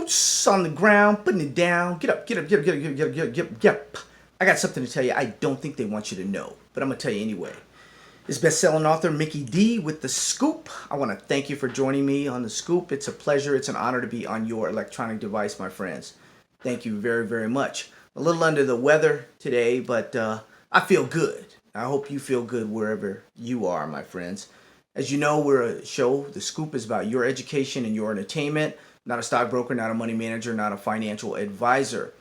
boots on the ground, putting it down. Get up, get up, get up, get up, get up, get up, get up, get up, get up. I got something to tell you I don't think they want you to know, but I'm going to tell you anyway. This best-selling author, Mickey D with The Scoop. I want to thank you for joining me on The Scoop. It's a pleasure, it's an honor to be on your electronic device, my friends. Thank you very, very much. A little under the weather today, but I feel good. I hope you feel good wherever you are, my friends. As you know, we're a show. The Scoop is about your education and your entertainment. Not a stockbroker, not a money manager, not a financial advisor.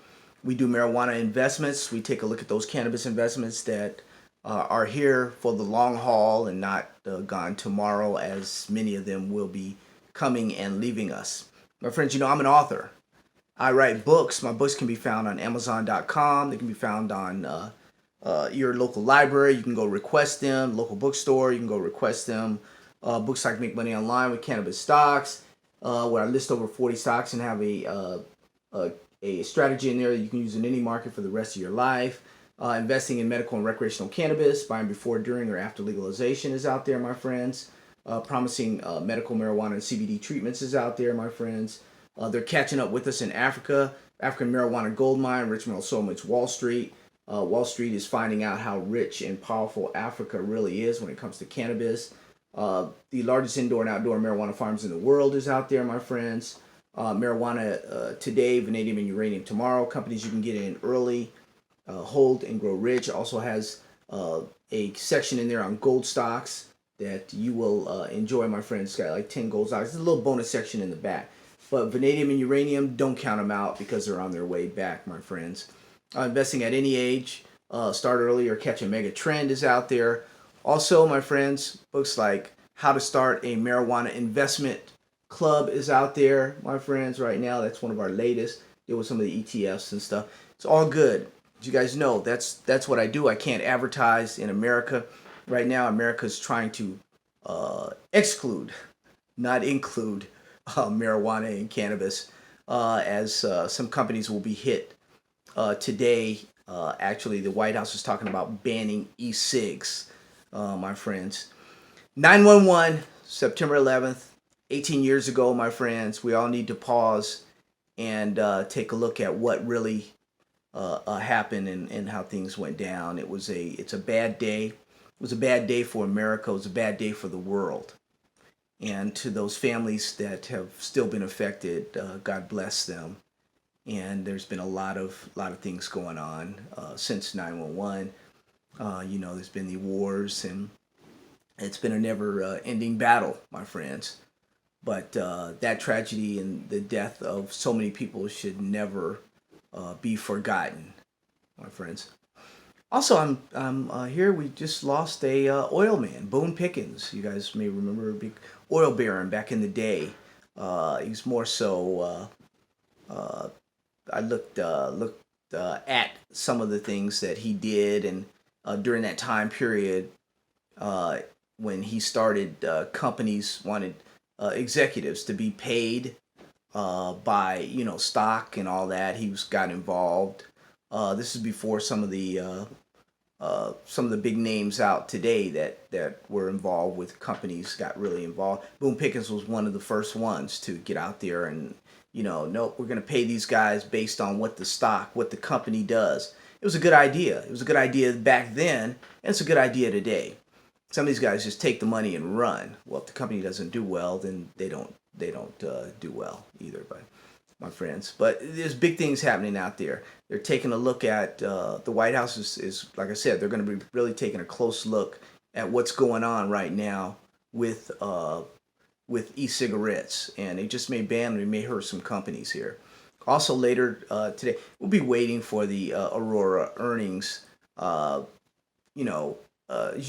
We do marijuana investments. We take a look at those cannabis investments that are here for the long haul and not gone tomorrow, as many of them will be coming and leaving us. My friends, you know, I'm an author. I write books. My books can be found on Amazon.com. They can be found on your local library. You can go request them. Local bookstore, you can go request them. Books like Make Money Online with Cannabis Stocks, where I list over 40 stocks and have a strategy in there that you can use in any market for the rest of your life. Investing in medical and recreational cannabis, buying before, during, or after legalization is out there, my friends. Promising medical marijuana and CBD treatments is out there, my friends. They're catching up with us in Africa. African marijuana gold mine, Richmond so much Wall Street. Wall Street is finding out how rich and powerful Africa really is when it comes to cannabis. The largest indoor and outdoor marijuana farms in the world is out there, my friends. Marijuana today, vanadium and uranium tomorrow. Companies you can get in early, hold and grow rich. Also has a section in there on gold stocks that you will enjoy, my friends. It's got like 10 gold stocks. There's a little bonus section in the back. But vanadium and uranium, don't count them out because they're on their way back, my friends. Investing at any age, start early or catch a mega trend is out there. Also, my friends, books like How to Start a Marijuana Investment Club is out there, my friends, right now. That's one of our latest. Deal with some of the ETFs and stuff. It's all good. As you guys know, that's what I do. I can't advertise in America. Right now, America's trying to exclude, not include, marijuana and cannabis, as some companies will be hit. Today, actually, the White House is talking about banning e-cigs, my friends. 911, September 11th, 18 years ago, my friends. We all need to pause and take a look at what really happened and how things went down. It's a bad day. It was a bad day for America. It was a bad day for the world. And to those families that have still been affected, God bless them. And there's been a lot of things going on since 911. There's been the wars, and it's been a never-ending battle, my friends. But that tragedy and the death of so many people should never be forgotten, my friends. Also, I'm here. We just lost a oil man, Boone Pickens. You guys may remember a big oil baron back in the day. He's more so. I looked at some of the things that he did, and during that time period, when he started, companies wanted executives to be paid by stock and all that. He got involved. This is before some of the big names out today that were involved with companies got really involved. Boone Pickens was one of the first ones to get out there and nope, we're going to pay these guys based on what the company does. It was a good idea. It was a good idea back then, and it's a good idea today. Some of these guys just take the money and run. Well, if the company doesn't do well, then they don't do well either, my friends. But there's big things happening out there. They're taking a look at, the White House is, like I said, they're going to be really taking a close look at what's going on right now with e-cigarettes, and they just may ban, they may hurt some companies here. Also later today, we'll be waiting for the Aurora earnings. As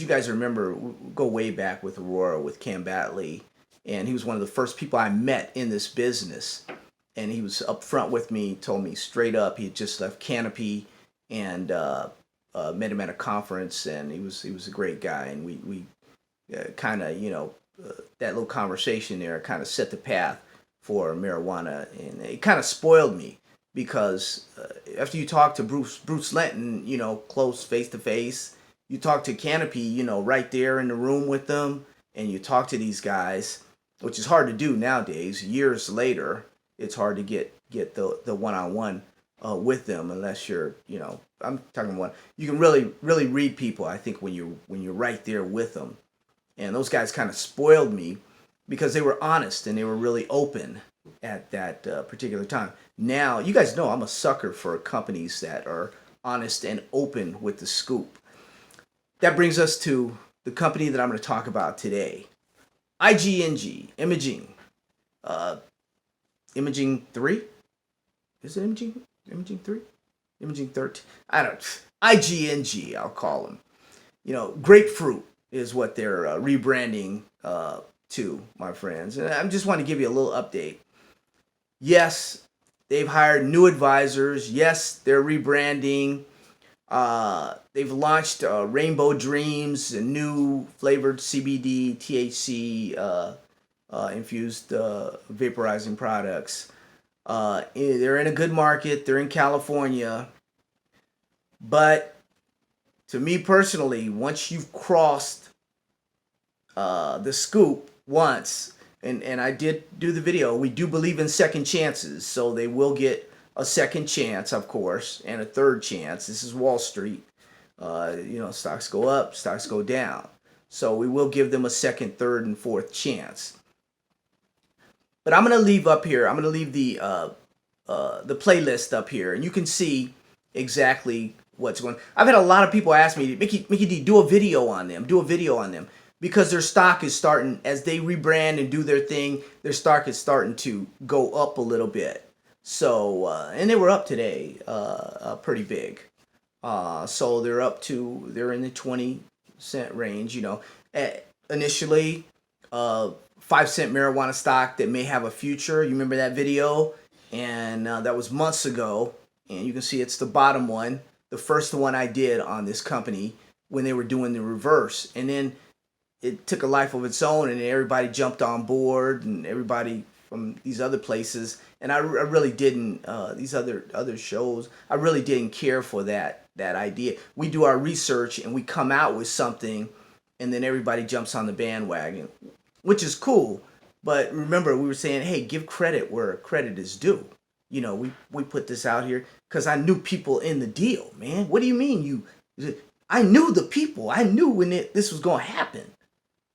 you guys remember, we go way back with Aurora with Cam Batley, and he was one of the first people I met in this business. And he was up front with me, told me straight up he had just left Canopy, and met him at a conference, and he was a great guy, and we kind of that little conversation there kind of set the path for marijuana, and it kind of spoiled me because after you talk to Bruce Linton, close face to face, you talk to Canopy, right there in the room with them, and you talk to these guys, which is hard to do nowadays, years later, it's hard to get the one-on-one with them unless you're, I'm talking one. You can really read people, I think, when you're right there with them. And those guys kind of spoiled me because they were honest and they were really open at that particular time. Now, you guys know I'm a sucker for companies that are honest and open with the scoop. That brings us to the company that I'm going to talk about today. Igng. Imaging 3? Is it Imaging? Imaging 3? Imaging 13? I don't. Igng, I'll call them. Grapefruit is what they're rebranding to, my friends. And I just want to give you a little update. Yes, they've hired new advisors. Yes, they're rebranding. They've launched Rainbow Dreams, and new flavored CBD, THC infused vaporizing products. They're in a good market. They're in California. But to me personally, once you've crossed the scoop once, and I did do the video, we do believe in second chances, so they will get a second chance, of course, and a third chance. This is Wall Street. Stocks go up, stocks go down. So we will give them a second, third, and fourth chance. But I'm going to leave up here. I'm going to leave the playlist up here, and you can see exactly what's going on. I've had a lot of people ask me, Mickey D, do a video on them. Do a video on them. Because their stock is starting, as they rebrand and do their thing, their stock is starting to go up a little bit. So, and they were up today, pretty big. So they're in the 20-cent range, Initially, 5-cent marijuana stock that may have a future. You remember that video? And that was months ago. And you can see it's the bottom one, the first one I did on this company when they were doing the reverse. And then it took a life of its own, and everybody jumped on board, and everybody from these other places. And I really didn't, these other shows, I really didn't care for that idea. We do our research, and we come out with something, and then everybody jumps on the bandwagon, which is cool. But remember, we were saying, hey, give credit where credit is due. We put this out here because I knew people in the deal, man. What do you mean I knew the people. I knew when this was going to happen.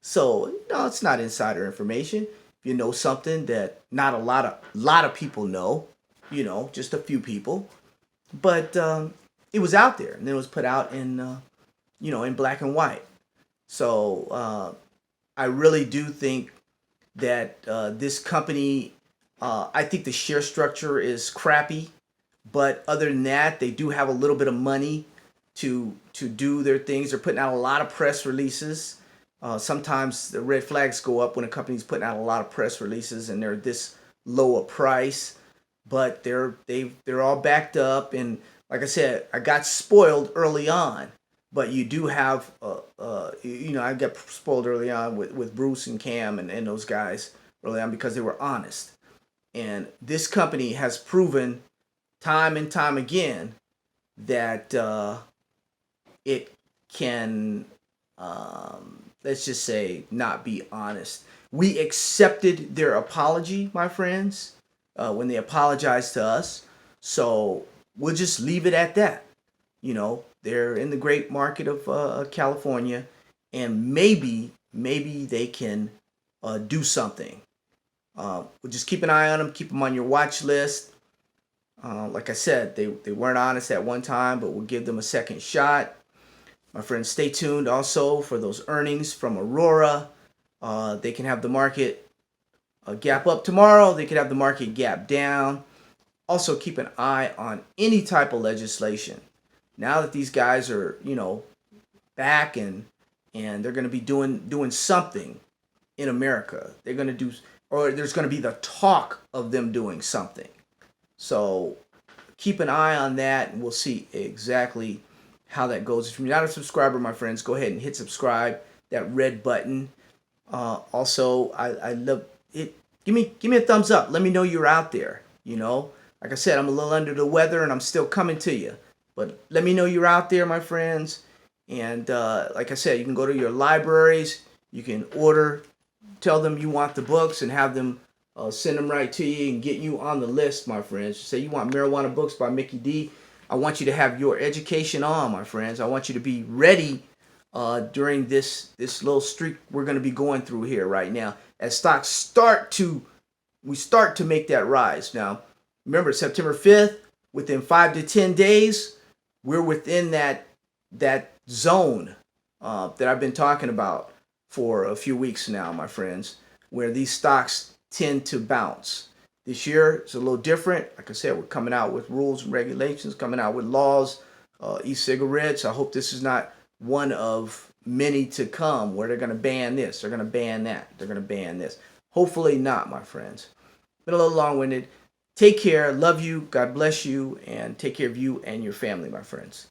So, it's not insider information. If you know something that not a lot of people know, just a few people. But it was out there, and then it was put out in, in black and white. So I really do think that this company, I think the share structure is crappy. But other than that, they do have a little bit of money to do their things. They're putting out a lot of press releases. Sometimes the red flags go up when a company's putting out a lot of press releases and they're this low a price, but they're all backed up. And like I said, I got spoiled early on, but you do have I got spoiled early on with Bruce and Cam and those guys early on because they were honest. And this company has proven time and time again that it can let's just say not be honest. We accepted their apology, my friends, when they apologized to us. So we'll just leave it at that. They're in the great market of California, and maybe they can do something. We'll just keep an eye on them, keep them on your watch list. Like I said, they weren't honest at one time, but we'll give them a second shot. My friends, stay tuned also for those earnings from Aurora. They can have the market gap up tomorrow. They could have the market gap down. Also, keep an eye on any type of legislation. Now that these guys are, back and they're going to be doing something in America. They're going to do, or there's going to be the talk of them doing something. So keep an eye on that, and we'll see exactly how that goes. If you're not a subscriber, my friends, go ahead and hit subscribe, that red button. Also, I love it. Give me a thumbs up. Let me know you're out there. Like I said, I'm a little under the weather and I'm still coming to you. But let me know you're out there, my friends. And like I said, you can go to your libraries. You can order, tell them you want the books, and have them send them right to you and get you on the list, my friends. Say you want Marijuana Books by Mickey D. I want you to have your education on, my friends. I want you to be ready during this little streak we're going to be going through here right now as stocks start to make that rise. Now, remember September 5th, within 5 to 10 days, we're within that zone that I've been talking about for a few weeks now, my friends, where these stocks tend to bounce. This year it's a little different. Like I said, we're coming out with rules and regulations, coming out with laws, e-cigarettes. I hope this is not one of many to come where they're going to ban this, they're going to ban that, they're going to ban this. Hopefully not, my friends. Been a little long-winded. Take care. Love you. God bless you. And take care of you and your family, my friends.